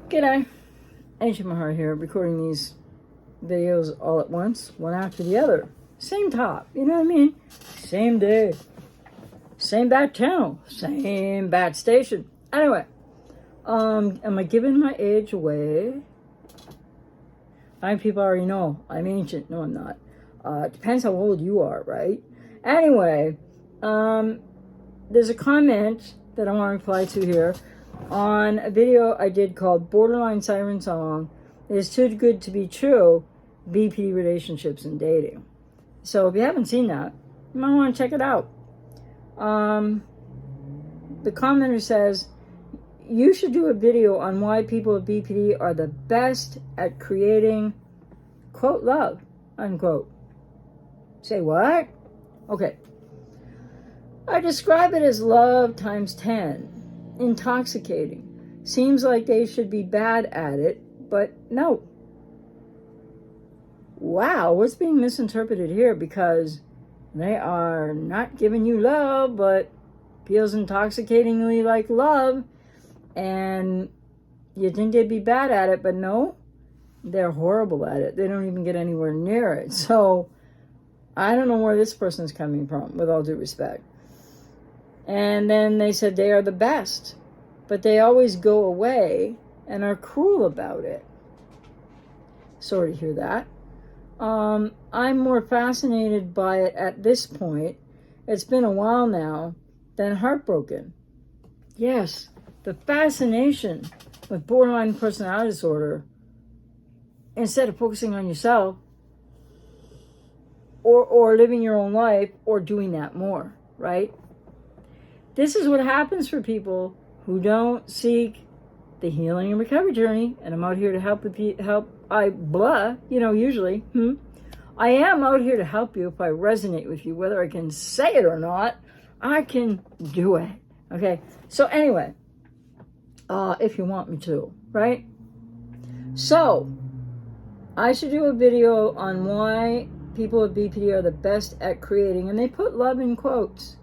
G'day, Ancient Mahar here, recording these videos all at once, one after the other. Same top, you know what I mean? Same day, same bat channel, same bat station. Anyway, am I giving my age away? People already know I'm ancient. No, I'm not. It depends how old you are, right? Anyway, there's a comment that I want to reply to here on a video I did called Borderline Siren Song Is Too Good to Be True, BPD Relationships and Dating. So if you haven't seen that, you might want to check it out. The commenter says, you should do a video on why people with BPD are the best at creating, quote, love, unquote. Say what? Okay. I describe it as love times 10. Intoxicating. Seems like they should be bad at it, but no. Wow, what's being misinterpreted here? Because they are not giving you love, but feels intoxicatingly like love, and you think they'd be bad at it, but no, they're horrible at it. They don't even get anywhere near it. So I don't know where this person's coming from, with all due respect. And then they said they are the best, but they always go away and are cruel about it. Sorry to hear that. I'm more fascinated by it at this point. It's been a while now, than heartbroken. Yes, the fascination with borderline personality disorder, instead of focusing on yourself or living your own life or doing that more, right? This is what happens for people who don't seek the healing and recovery journey. And I'm out here to help with you. Usually. I am out here to help you if I resonate with you. Whether I can say it or not, I can do it. Okay? So anyway, if you want me to, right? So, I should do a video on why people with BPD are the best at creating. And they put love in quotes.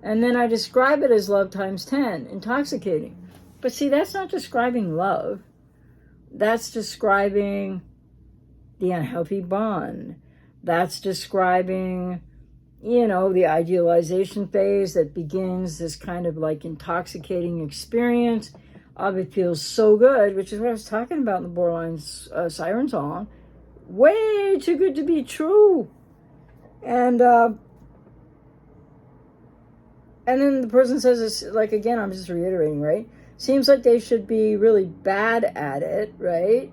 And then I describe it as love times 10, intoxicating. But see, that's not describing love. That's describing the unhealthy bond. That's describing, the idealization phase that begins this kind of like intoxicating experience of it feels so good, which is what I was talking about in the Borderline Siren Song. Way too good to be true. And then the person says, it's like, again, I'm just reiterating, right? Seems like they should be really bad at it, right?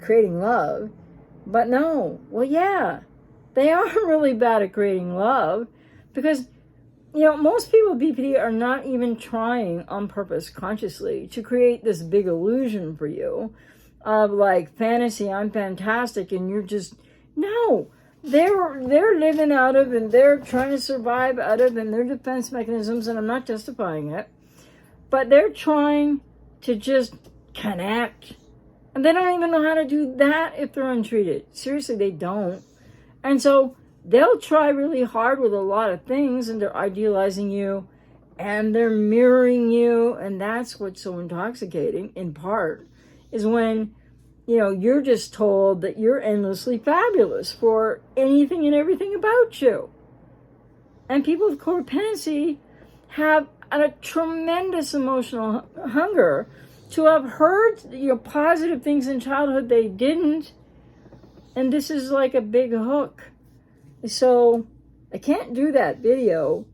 Creating love. But no. Well, yeah. They are really bad at creating love. Because, most people with BPD are not even trying on purpose, consciously, to create this big illusion for you of like fantasy, I'm fantastic, and you're just, no. They're living out of, and they're trying to survive out of, and their defense mechanisms, and I'm not justifying it, but they're trying to just connect. And they don't even know how to do that if they're untreated. Seriously, they don't. And so they'll try really hard with a lot of things, and they're idealizing you, and they're mirroring you, and that's what's so intoxicating, in part, is when you're just told that you're endlessly fabulous for anything and everything about you. And people with codependency have a tremendous emotional hunger to have heard positive things in childhood they didn't. And this is like a big hook. So I can't do that video,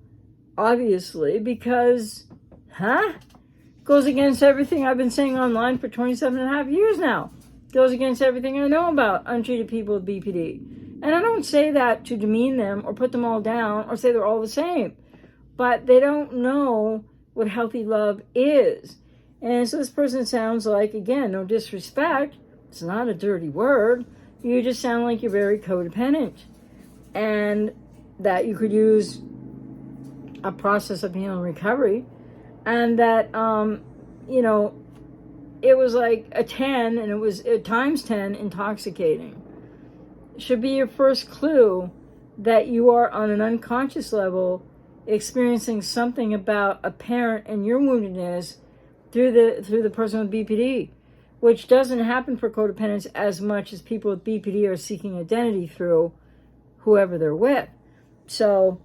obviously, because, goes against everything I've been saying online for 27 and a half years now. Goes against everything I know about untreated people with BPD. And I don't say that to demean them or put them all down or say they're all the same. But they don't know what healthy love is. And so this person sounds like, again, no disrespect, it's not a dirty word, you just sound like you're very codependent. And that you could use a process of healing recovery. And that, it was like a 10, and it was times 10 intoxicating. Should be your first clue that you are on an unconscious level experiencing something about a parent and your woundedness through the person with BPD, which doesn't happen for codependents as much as people with BPD are seeking identity through whoever they're with. So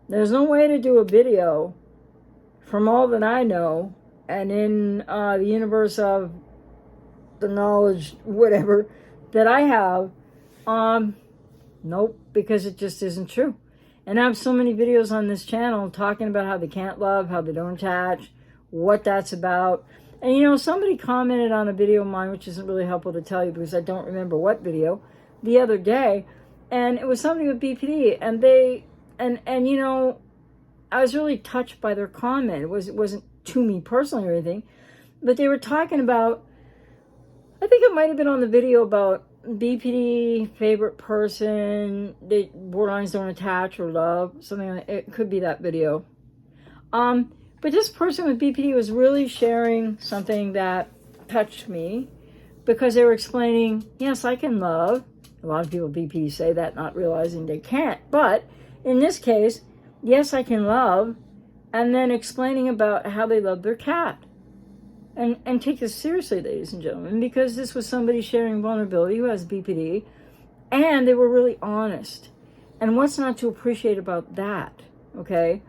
there's no way to do a video, from all that I know, and in the universe of the knowledge, whatever, that I have, nope, because it just isn't true. And I have so many videos on this channel talking about how they can't love, how they don't attach, what that's about. And you know, somebody commented on a video of mine, which isn't really helpful to tell you because I don't remember what video, the other day, and it was somebody with BPD, and they, and you know, I was really touched by their comment. It wasn't to me personally or anything, but they were talking about, I think it might have been on the video about BPD, favorite person, they borderlines don't attach or love, something like it. Could be that video. But this person with BPD was really sharing something that touched me, because they were explaining, yes, I can love. A lot of people with BPD say that, not realizing they can't. But in this case, yes, I can love, and then explaining about how they love their cat. And take this seriously, ladies and gentlemen, because this was somebody sharing vulnerability who has BPD, and they were really honest. And what's not to appreciate about that, okay?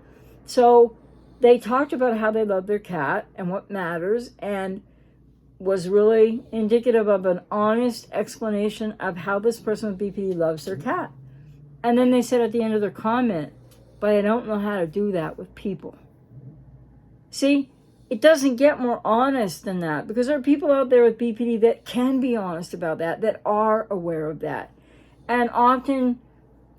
So they talked about how they love their cat and what matters, and was really indicative of an honest explanation of how this person with BPD loves their cat. And then they said at the end of their comment, but I don't know how to do that with people. See, it doesn't get more honest than that, because there are people out there with BPD that can be honest about that, that are aware of that. And often,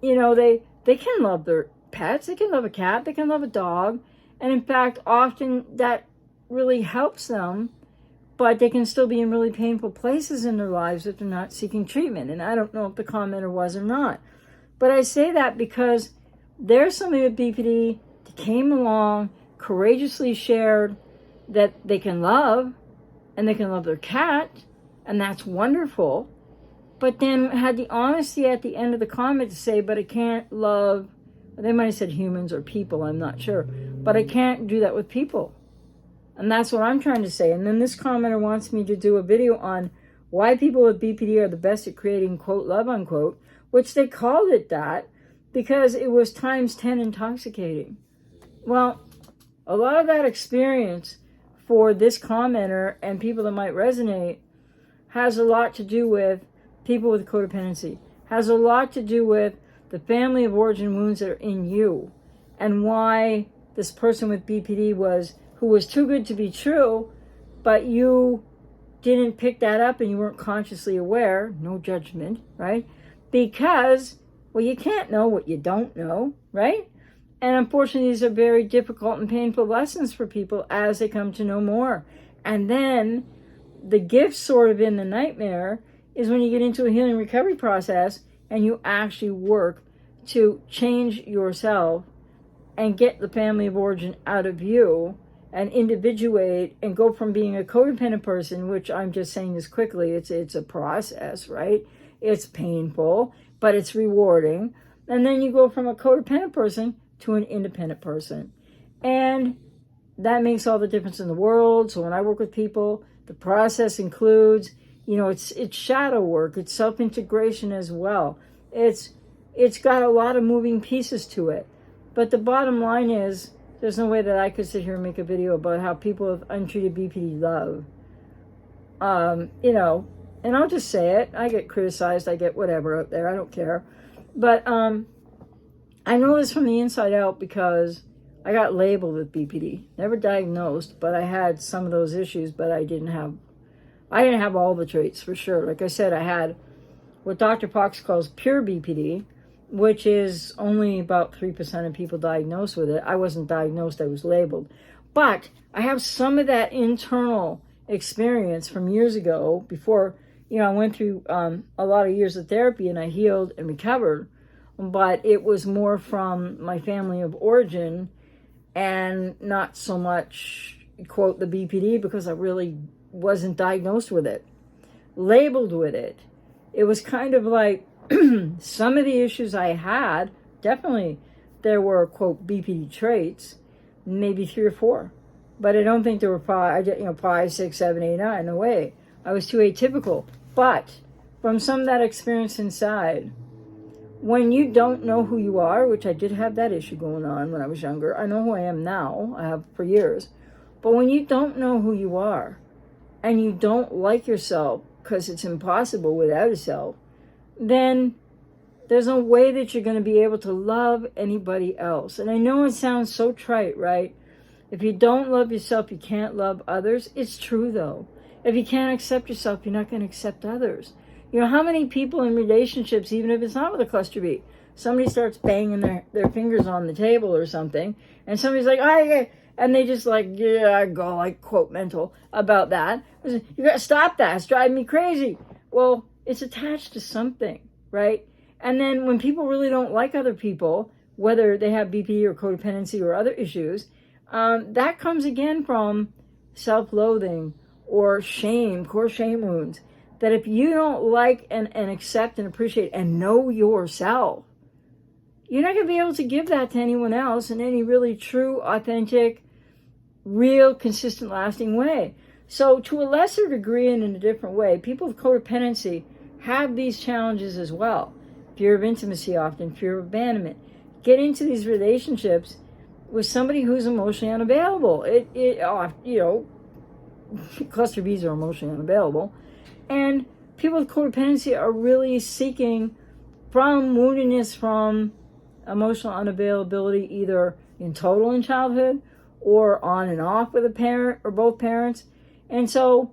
you know, they can love their pets, they can love a cat, they can love a dog. And in fact, often that really helps them, but they can still be in really painful places in their lives if they're not seeking treatment. And I don't know if the commenter was or not. But I say that because there's somebody with BPD that came along, courageously shared that they can love, and they can love their cat, and that's wonderful, but then had the honesty at the end of the comment to say, but I can't love, they might have said humans or people, I'm not sure, but I can't do that with people. And that's what I'm trying to say. And then this commenter wants me to do a video on why people with BPD are the best at creating, quote, love, unquote, which they called it that because it was times 10 intoxicating. Well, a lot of that experience for this commenter and people that might resonate has a lot to do with people with codependency, has a lot to do with the family of origin wounds that are in you, and why this person with BPD who was too good to be true, but you didn't pick that up and you weren't consciously aware, no judgment, right? Because, well, you can't know what you don't know, right? And unfortunately, these are very difficult and painful lessons for people as they come to know more. And then the gift sort of in the nightmare is when you get into a healing recovery process and you actually work to change yourself and get the family of origin out of you and individuate and go from being a codependent person, which I'm just saying this quickly, it's a process, right? It's painful, but it's rewarding. And then you go from a codependent person to an independent person. And that makes all the difference in the world. So when I work with people, the process includes, you know, it's shadow work, it's self-integration as well. It's got a lot of moving pieces to it. But the bottom line is, there's no way that I could sit here and make a video about how people with untreated BPD love. You know, and I'll just say it. I get criticized, I get whatever out there, I don't care. But I know this from the inside out because I got labeled with BPD. Never diagnosed, but I had some of those issues, but I didn't have all the traits for sure. Like I said, I had what Dr. Fox calls pure BPD, which is only about 3% of people diagnosed with it. I wasn't diagnosed, I was labeled. But I have some of that internal experience from years ago before, you know, I went through a lot of years of therapy and I healed and recovered. But it was more from my family of origin and not so much, quote, the BPD, because I really wasn't diagnosed with it, labeled with it. It was kind of like some of the issues I had, definitely there were, quote, BPD traits, maybe 3 or 4. But I don't think there were probably, 5, 6, 7, 8, 9. No way. I was too atypical. But from some of that experience inside, when you don't know who you are, which I did have that issue going on when I was younger. I know who I am now. I have for years. But when you don't know who you are and you don't like yourself because it's impossible without a self, then there's no way that you're going to be able to love anybody else. And I know it sounds so trite, right? If you don't love yourself, you can't love others. It's true, though. If you can't accept yourself, you're not going to accept others. How many people in relationships, even if it's not with a cluster B, somebody starts banging their fingers on the table or something, and somebody's like, oh, yeah, and they just go like, quote, mental about that. You got to stop that. It's driving me crazy. Well, it's attached to something, right? And then when people really don't like other people, whether they have BP or codependency or other issues, that comes again from self-loathing or shame, core shame wounds. That if you don't like and accept and appreciate and know yourself, you're not going to be able to give that to anyone else in any really true, authentic, real, consistent, lasting way. So to a lesser degree and in a different way, people with codependency have these challenges as well. Fear of intimacy often, fear of abandonment. Get into these relationships with somebody who's emotionally unavailable. Cluster Bs are emotionally unavailable. And people with codependency are really seeking from woundedness, from emotional unavailability, either in total in childhood or on and off with a parent or both parents. And so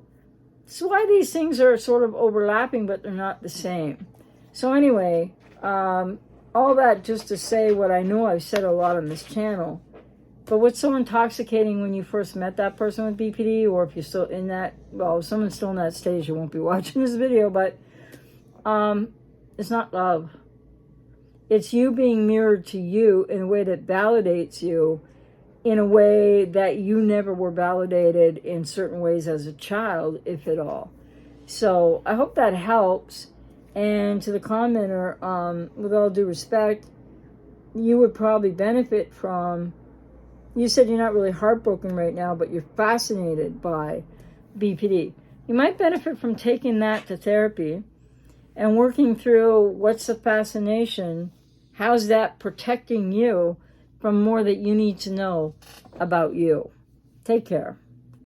that's why these things are sort of overlapping, but they're not the same. So anyway, all that just to say what I know I've said a lot on this channel. But what's so intoxicating when you first met that person with BPD, or if you're still in that, well, if someone's still in that stage, you won't be watching this video, but it's not love. It's you being mirrored to you in a way that validates you in a way that you never were validated in certain ways as a child, if at all. So I hope that helps. And to the commenter, with all due respect, you would probably benefit from, you said you're not really heartbroken right now, but you're fascinated by BPD. You might benefit from taking that to therapy and working through what's the fascination, how's that protecting you from more that you need to know about you. Take care.